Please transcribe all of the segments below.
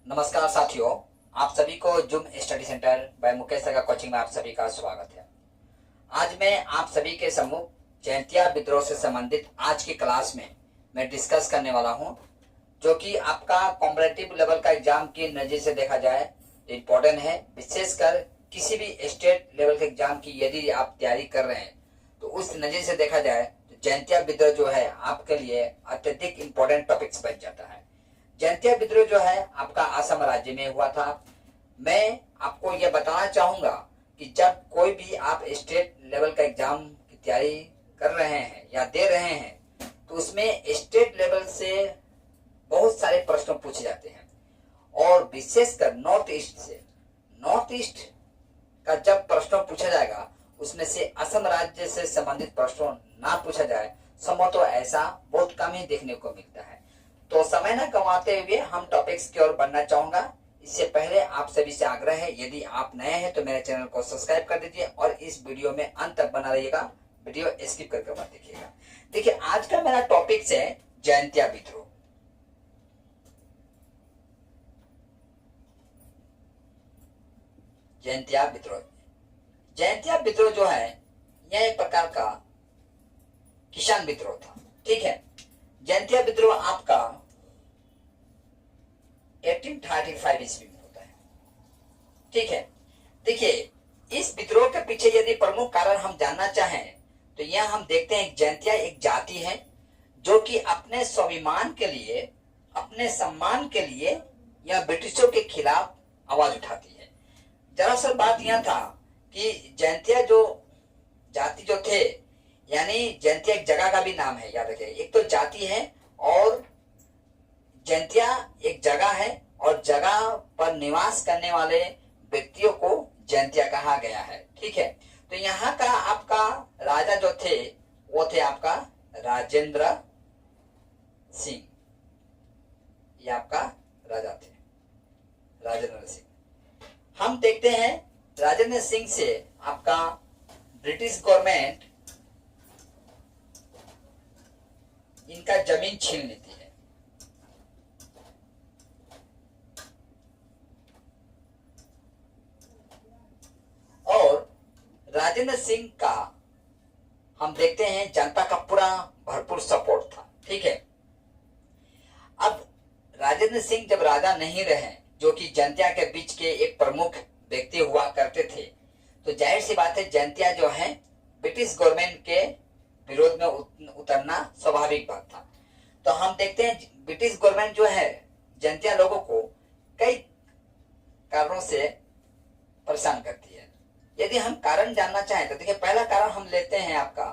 नमस्कार साथियों, आप सभी को Zoom study centre by Mukesh Saga coaching में आप सभी का स्वागत है। आज मैं आप सभी के सम्मुख जयंतिया विद्रोह से संबंधित आज की क्लास में मैं डिस्कस करने वाला हूं, जो कि आपका कॉम्पिटिटिव लेवल का एग्जाम की नजर से देखा जाए तो इम्पोर्टेंट है। विशेषकर किसी भी स्टेट लेवल के एग्जाम की यदि आप तैयारी कर रहे हैं तो उस नजर से देखा जाए तो जयंतिया विद्रोह जो है आपके लिए अत्यधिक इम्पोर्टेंट टॉपिक्स बन जाता है। जयंतिया विद्रोह जो है आपका असम राज्य में हुआ था। मैं आपको यह बताना चाहूंगा कि जब कोई भी आप स्टेट लेवल का एग्जाम की तैयारी कर रहे हैं या दे रहे हैं तो उसमें स्टेट लेवल से बहुत सारे प्रश्न पूछे जाते हैं, और विशेषकर नॉर्थ ईस्ट का जब प्रश्न पूछा जाएगा उसमें से असम राज्य से संबंधित प्रश्न ना पूछा जाए, संभवतः ऐसा बहुत कम ही देखने को मिलता है। तो समय न गंवाते हुए हम टॉपिक्स की ओर बढ़ना चाहूंगा। इससे पहले आप सभी से आग्रह है, यदि आप नए हैं तो मेरे चैनल को सब्सक्राइब कर दीजिए और इस वीडियो में अंत तक बना रहिएगा, वीडियो स्किप करके मत देखिएगा। देखिए, आज का मेरा टॉपिक है जयंतिया विद्रोह। जयंतिया विद्रोह जो है यह एक प्रकार का किसान विद्रोह था। ठीक है, जयंतिया विद्रोह आपका 1835 ईस्वी में होता है। ठीक है, देखिए इस विद्रोह के पीछे यदि प्रमुख कारण हम जानना चाहें तो यह हम देखते हैं जयंतिया एक जाति है जो कि अपने स्वाभिमान के लिए, अपने सम्मान के लिए यह ब्रिटिशों के खिलाफ आवाज उठाती है। दरअसल बात यह था कि जयंतिया जो जाति जो थे, यानी जयंतिया एक जगह का भी नाम है, याद रखिए। एक तो जाति है और जयंतिया एक जगह है, और जगह पर निवास करने वाले व्यक्तियों को जयंतिया कहा गया है। ठीक है, तो यहाँ का आपका राजा जो थे वो थे आपका राजेंद्र सिंह। ये आपका राजा थे राजेंद्र सिंह। हम देखते हैं राजेंद्र सिंह से आपका ब्रिटिश गवर्नमेंट इनका जमीन छीन लेती है। और राजेंद्र सिंह का हम देखते हैं जनता का पूरा भरपूर सपोर्ट था। ठीक है, अब राजेंद्र सिंह जब राजा नहीं रहे, जो कि जयंतिया के बीच के एक प्रमुख व्यक्ति हुआ करते थे, तो जाहिर सी बात है जयंतिया जो है ब्रिटिश गवर्नमेंट के विरोध में उतरना स्वाभाविक बात था। तो हम देखते हैं ब्रिटिश गवर्नमेंट जो है जयंतिया लोगों को कई कारणों से परेशान करती है। यदि हम कारण जानना चाहें तो देखिए, पहला कारण हम लेते हैं आपका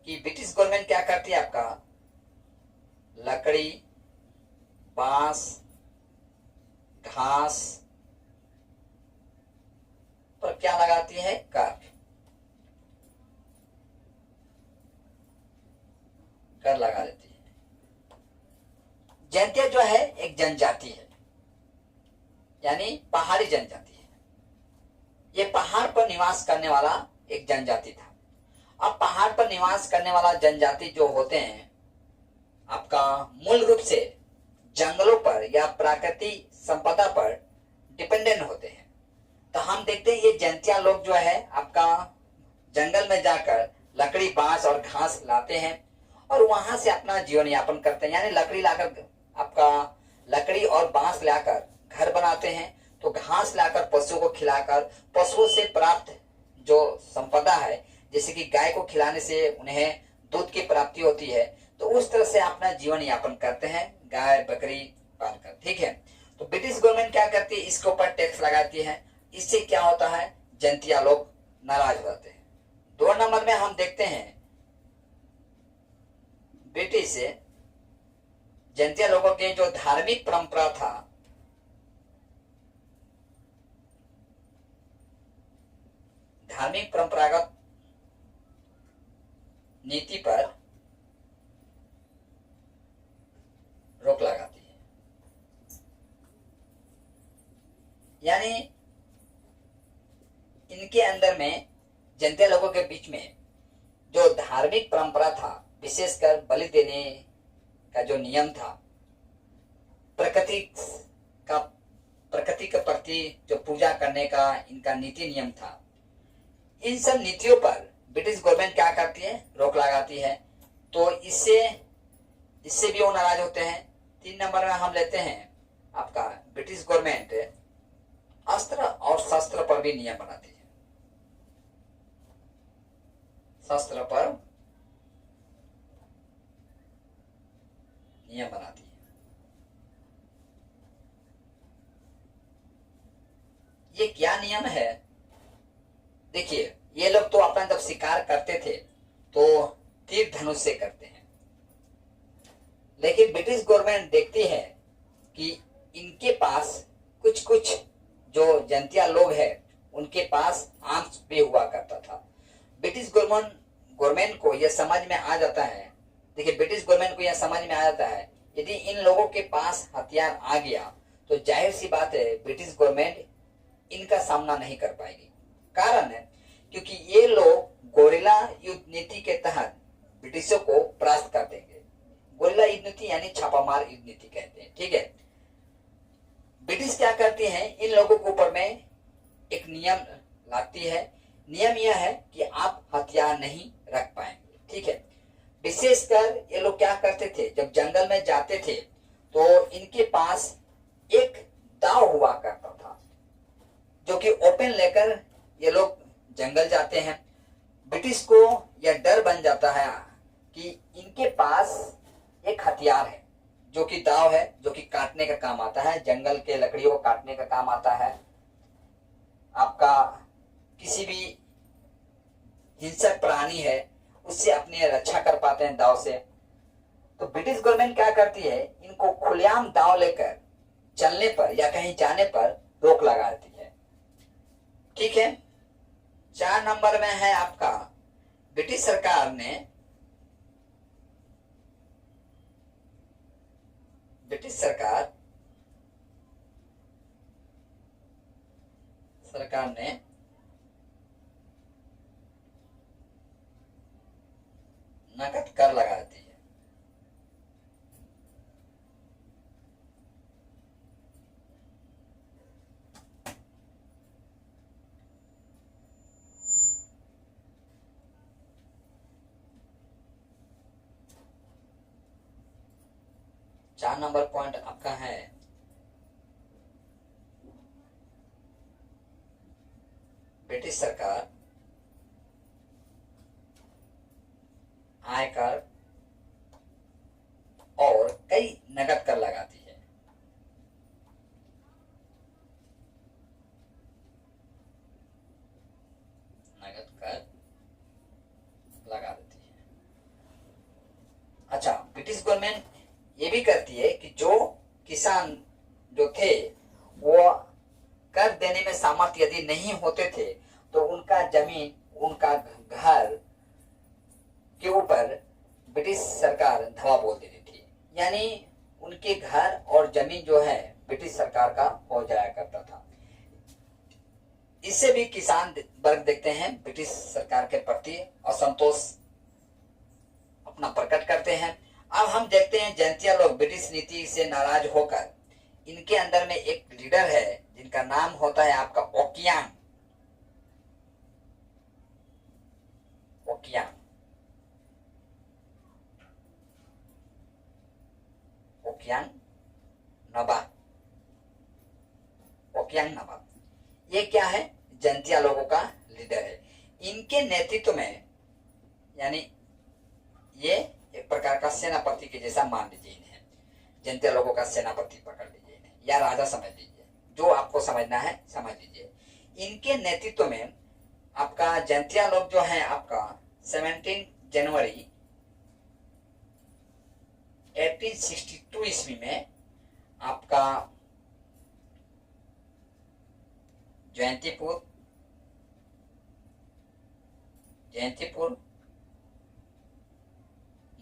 कि ब्रिटिश गवर्नमेंट क्या करती है, आपका लकड़ी, बांस, घास पर क्या लगाती है, कर लगा देती है। जयंतिया जो है एक जनजाति है, यानी पहाड़ी जनजाति है। ये पहाड़ पर निवास करने वाला एक जनजाति था। अब पहाड़ पर निवास करने वाला जनजाति जो होते हैं आपका मूल रूप से जंगलों पर या प्राकृतिक संपदा पर डिपेंडेंट होते हैं। तो हम देखते हैं ये जयंतिया लोग जो है आपका जंगल में जाकर लकड़ी, बांस और घास लाते हैं और वहां से अपना जीवन यापन करते हैं। यानी लकड़ी लाकर, आपका लकड़ी और बांस लाकर घर बनाते हैं, तो घास लाकर पशुओं को खिलाकर, पशुओं से प्राप्त जो संपदा है, जैसे कि गाय को खिलाने से उन्हें दूध की प्राप्ति होती है, तो उस तरह से अपना जीवन यापन करते हैं, गाय बकरी पालकर। ठीक है, तो ब्रिटिश गवर्नमेंट क्या करती है, इसके ऊपर टैक्स लगाती है। इससे क्या होता है, जयंतिया लोग नाराज हो जाते हैं। 2 नंबर में हम देखते हैं ब्रिटिश जयंतिया लोगों के जो धार्मिक परंपरा था, धार्मिक परंपरागत नीति पर रोक लगाती है। यानी इनके अंदर में, जयंतिया लोगों के बीच में जो धार्मिक परंपरा था, विशेषकर बलि देने का जो नियम था, प्रकृति का प्रकृति के प्रति जो पूजा करने का इनका नीति नियम था, इन सब नीतियों पर ब्रिटिश गवर्नमेंट क्या करती है, रोक लगाती है। तो इससे भी वो नाराज होते हैं। 3 नंबर में हम लेते हैं आपका ब्रिटिश गवर्नमेंट अस्त्र और शस्त्र पर भी नियम बनाती है। शस्त्र पर नियम बनाती है। ये क्या नियम है? देखिए, ये लोग तो अपना जब शिकार करते थे तो तीर धनुष से करते हैं, लेकिन ब्रिटिश गवर्नमेंट देखती है कि इनके पास कुछ कुछ जो जंतिया लोग हैं उनके पास आर्म्स भी हुआ करता था। ब्रिटिश गवर्नमेंट को यह समझ में आ जाता है, देखिए ब्रिटिश गवर्नमेंट को यह समझ में आ जाता है यदि इन लोगों के पास हथियार आ गया तो जाहिर सी बात है ब्रिटिश गवर्नमेंट इनका सामना नहीं कर पाएगी। कारण है क्योंकि ये लोग गोरिल्ला युद्ध नीति के तहत ब्रिटिशों को परास्त कर देंगे। गोरिल्ला युद्ध नीति यानी छापामार युद्ध नीति कहते हैं, ठीक है। ब्रिटिश क्या करती है, इन लोगों के ऊपर में एक नियम लाती है। नियम यह है कि आप हथियार नहीं रख पाएंगे, ठीक है। विशेषकर ये लोग क्या करते थे, जब जंगल में जाते थे तो इनके पास एक दाव हुआ करता था जो कि ओपन लेकर ये लोग जंगल जाते हैं। ब्रिटिश को यह डर बन जाता है कि इनके पास एक हथियार है जो कि दाव है, जो कि काटने का काम आता है, जंगल के लकड़ियों को काटने का काम आता है। आपका किसी भी हिंसक प्राणी है उससे अपनी रक्षा कर पाते हैं दाव से। तो ब्रिटिश गवर्नमेंट क्या करती है, इनको खुलेआम दाव लेकर चलने पर या कहीं जाने पर रोक लगा देती है, ठीक है। 4 नंबर में है आपका ब्रिटिश सरकार ने नकद कर लगा देती है। चार नंबर पॉइंट आपका है ब्रिटिश सरकार आयकर और कई नगद कर लगाती है। नगद कर लगा देती है। अच्छा, ब्रिटिश गवर्नमेंट ये भी करती है कि जो किसान जो थे वो कर देने में सामर्थ्य यदि नहीं होते थे तो उनका जमीन, उनका घर के ऊपर ब्रिटिश सरकार धवा बोल देती थी, यानी उनके घर और जमीन जो है ब्रिटिश सरकार का हो जाया करता था। इससे भी किसान वर्ग देखते हैं ब्रिटिश सरकार के प्रति असंतोष अपना प्रकट करते हैं। अब हम देखते हैं जैंतिया लोग ब्रिटिश नीति से नाराज होकर, इनके अंदर में एक लीडर है जिनका नाम होता है आपका ओकियान नवाब। ये क्या है, जैंतिया लोगों का लीडर है। इनके नेतृत्व में, यानी ये एक प्रकार का सेनापति के जैसा मान लीजिए इन्हें, जैंतिया लोगों का सेनापति पकड़ लीजिए इन्हें, या राजा समझ लीजिए, जो आपको समझना है समझ लीजिए। इनके नेतृत्व में आपका जैंतिया लोग जो है आपका 17 जनवरी 1862 ईस्वी में आपका जयंतीपुर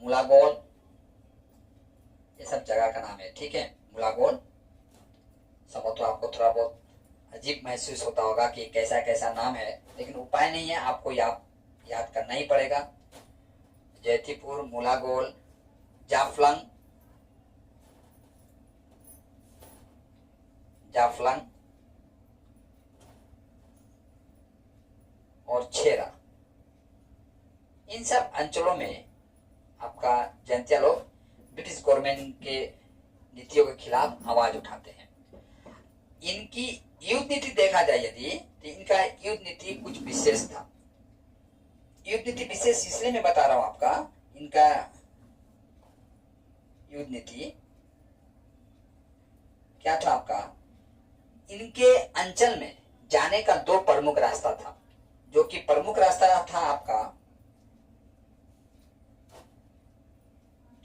मुलागोल, ये सब जगह का नाम है, ठीक है। मुलागोल सब तो आपको थोड़ा बहुत अजीब महसूस होता होगा कि कैसा कैसा नाम है, लेकिन उपाय नहीं है, आपको याद करना ही पड़ेगा। जयंतीपुर, मुलागोल, जाफलंग, जाफलंग और छेरा, इन सब अंचलों में आपका जयंतिया लोग ब्रिटिश गवर्नमेंट के नीतियों के खिलाफ आवाज उठाते हैं। इनकी युद्ध नीति देखा जाए यदि, तो इनका युद्ध नीति कुछ विशेष था। युद्ध नीति विशेष इसलिए मैं बता रहा हूं आपका, इनका युद्ध नीति क्या था आपका, इनके अंचल में जाने का दो प्रमुख रास्ता था, जो कि प्रमुख रास्ता था आपका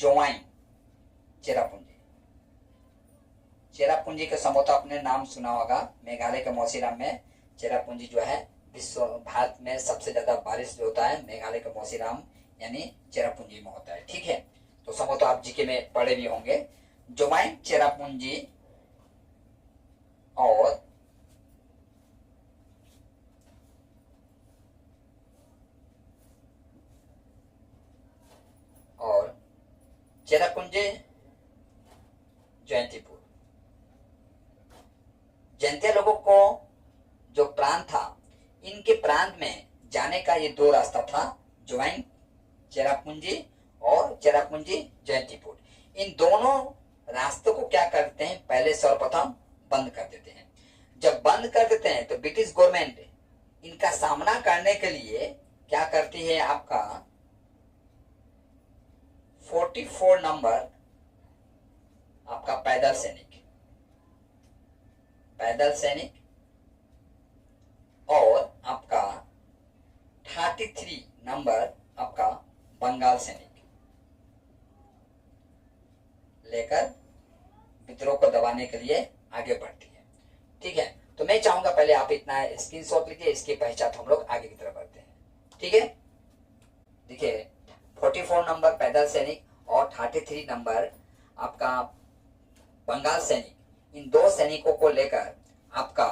जोवाइन चेरापूंजी। चेरापूंजी का समझौता आपने नाम सुना होगा, मेघालय के मौसीराम में चेरापूंजी जो है विश्व भारत में सबसे ज्यादा बारिश जो होता है मेघालय के मौसीराम यानी चेरापूंजी में होता है। ठीक है, तो समझौता आप जीके में पढ़े भी होंगे। जोवाइन चेरापूंजी और चेरापूंजी जयंतीपुर। जयंतिया लोगों को जो प्रांत था, इनके प्रांत में जाने का ये दो रास्ता था, जोवाइन चेरापूंजी और चेरापूंजी जयंतीपुर। इन दोनों रास्तों को क्या करते हैं, पहले सर्वप्रथम बंद कर देते हैं। जब बंद कर देते हैं तो ब्रिटिश गवर्नमेंट इनका सामना करने के लिए क्या करती है, आपका 44 नंबर आपका पैदल सैनिक और आपका 33 नंबर आपका बंगाल सैनिक लेकर विद्रोह को दबाने के लिए आगे बढ़ती है। ठीक है, तो मैं चाहूंगा पहले आप इतना स्क्रीनशॉट लीजिए, इसकी पहचान हम लोग आगे की तरफ बढ़ते हैं। ठीक है, देखिए 44 नंबर पैदल सैनिक और 33 नंबर आपका बंगाल सैनिक, इन दो सैनिकों को लेकर आपका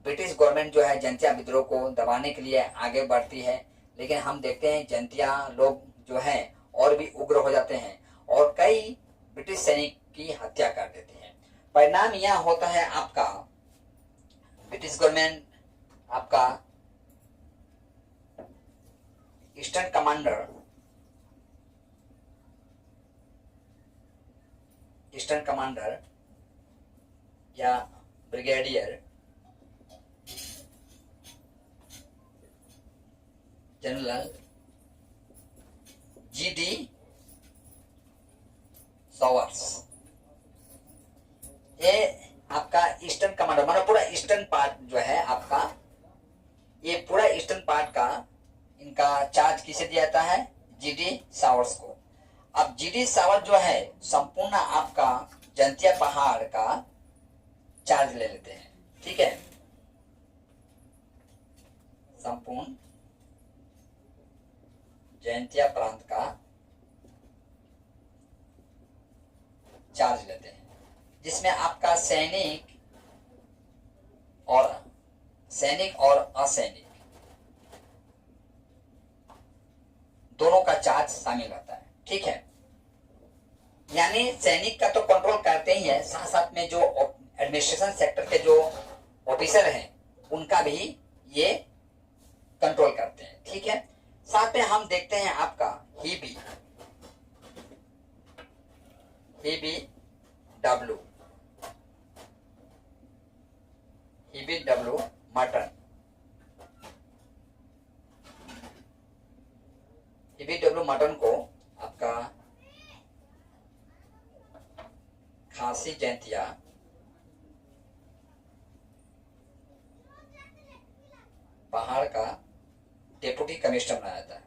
ब्रिटिश गवर्नमेंट जो है जयंतिया विद्रोह को दबाने के लिए आगे बढ़ती है। लेकिन हम देखते हैं जयंतिया लोग जो हैं और भी उग्र हो जाते हैं और कई ब्रिटिश सैनिक की हत्या कर देते हैं। परिणाम यह होता है आपका ब्रिटिश गवर्नमेंट आपका ईस्टर्न कमांडर या ब्रिगेडियर जनरल जीडी सॉवर्स, ये आपका ईस्टर्न कमांडर, मतलब पूरा ईस्टर्न पार्ट जो है आपका, ये पूरा ईस्टर्न पार्ट का इनका चार्ज किसे दिया जाता है, जीडी सावर्स को। अब जीडी सावर जो है संपूर्ण आपका जयंतिया पहाड़ का चार्ज ले लेते हैं। ठीक है, संपूर्ण जयंतिया प्रांत का चार्ज लेते हैं, जिसमें आपका सैनिक और असैनिक दोनों का चार्ज शामिल रहता है। ठीक है, यानी सैनिक का तो कंट्रोल करते ही है, साथ साथ में जो एडमिनिस्ट्रेशन सेक्टर के जो ऑफिसर हैं उनका भी ये कंट्रोल करते हैं। ठीक है, साथ में हम देखते हैं आपका हीबी डब्ल्यू मटन, को आपका खासी जयंतिया पहाड़ का डेप्यूटी कमिश्नर बनाया जाता है।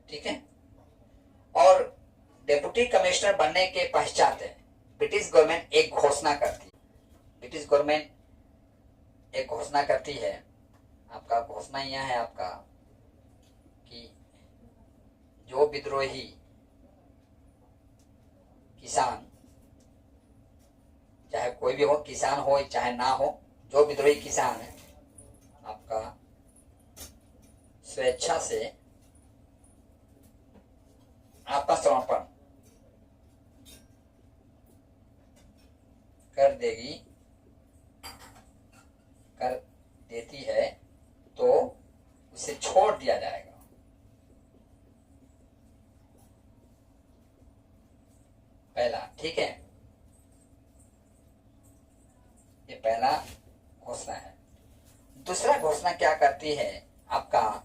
ठीक है, और डेप्यूटी कमिश्नर बनने के पश्चात ब्रिटिश गवर्नमेंट एक घोषणा करती है। आपका घोषणा यह है आपका कि जो विद्रोही किसान, चाहे कोई भी हो, किसान हो चाहे ना हो, जो विद्रोही किसान है आपका स्वेच्छा से आत्मसमर्पण कर देती है तो उसे छोड़ दिया जाएगा। पहला, ठीक है, ये पहला घोषणा है। दूसरा घोषणा क्या करती है, आपका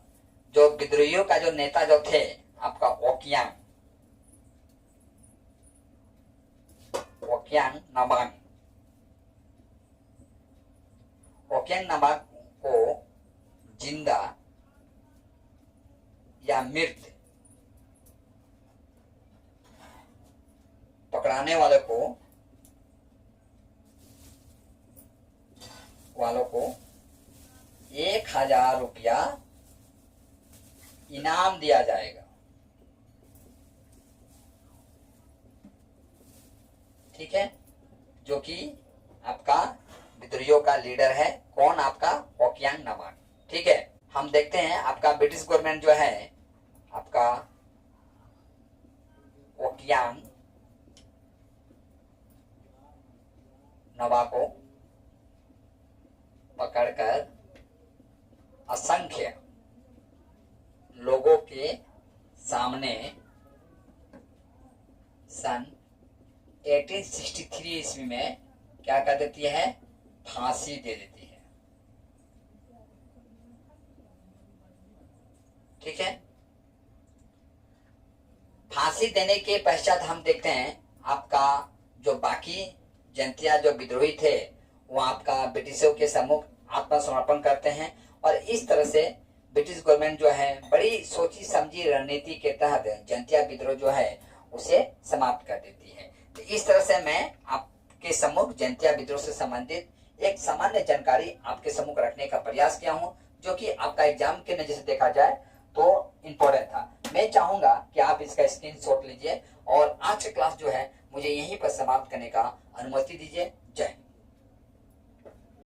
जो विद्रोहियों का जो नेता जो थे आपका ओकियांग नामांग को जिंदा या मृत पकड़ाने वालों को 1000 रुपया इनाम दिया जाएगा। ठीक है, जो कि आपका विद्रोहियों का लीडर है, कौन, आपका ओकियांग नामांग। ठीक है, हम देखते हैं आपका ब्रिटिश गवर्नमेंट जो है आपका ओकियांग नामांग को पकड़कर असंख्य लोगों के सामने सन 1863 ईस्वी में क्या कर देती है, फांसी दे देती है। ठीक है, फांसी देने के पश्चात हम देखते हैं आपका जो बाकी जनतिया जो विद्रोही थे वो आपका ब्रिटिशों के सम्मुख आत्मसमर्पण करते हैं और इस तरह से ब्रिटिश गवर्नमेंट जो है बड़ी सोची समझी रणनीति के तहत जनतिया विद्रोह जो है उसे समाप्त कर देती है। तो इस तरह से मैं आपके सम्मुख जनतिया विद्रोह से संबंधित एक सामान्य जानकारी आपके सम्मुख रखने का प्रयास किया हूं, जो कि आपका एग्जाम के नजर से देखा जाए तो इम्पोर्टेंट था। मैं चाहूंगा कि आप इसका स्क्रीनशॉट लीजिए और आज की क्लास जो है मुझे यहीं पर समाप्त करने का अनुमति दीजिए। जय।